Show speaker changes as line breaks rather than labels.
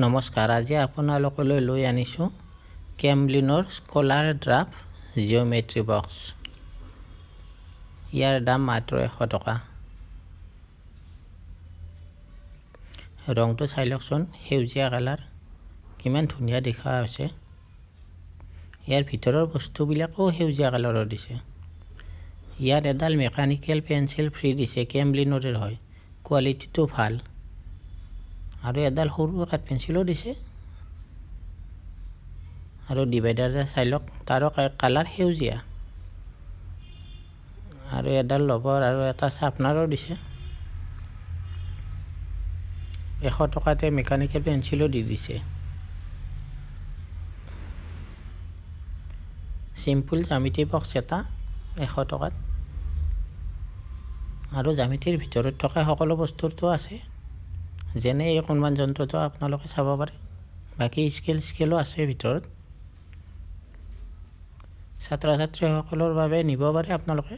নমস্কাৰ, আজি আপোনালোকলৈ লৈ আনিছোঁ কেমলিনৰ স্কলাৰ ড্ৰাফ্ট জিঅ'মেট্ৰি বক্স। ইয়াৰ দাম মাত্ৰ 100 টকা। ৰংটো চাই লওকচোন, সেউজীয়া কালাৰ, কিমান ধুনীয়া দেখা হৈছে। ইয়াৰ ভিতৰৰ বস্তুবিলাকো সেউজীয়া কালাৰৰ দিছে। ইয়াত এডাল মেকানিকেল পেঞ্চিল ফ্ৰী দিছে, কেমলিনৰে হয়, কোৱালিটিটো ভাল। আৰু এডাল সৰু কাঠ পেঞ্চিলো দিছে। আৰু ডিভাইডাৰ চাই লওক, তাৰো কালাৰ সেউজীয়া। আৰু এডাল ৰবৰ আৰু এটা চাৰ্পনাৰো দিছে। 100 টকাতে মেকানিকেল পেঞ্চিলো দি দিছে। চিম্পুল জ্যামিতি বক্স এটা 100 টকাত। আৰু জ্যামিতিৰ ভিতৰত থকা সকলো বস্তুটো আছে, যেনে এই কণমান যন্ত্ৰটো আপোনালোকে চাব পাৰে। বাকী স্কেলো আছে ভিতৰত। ছাত্ৰ ছাত্ৰীসকলৰ বাবে নিব পাৰে আপোনালোকে।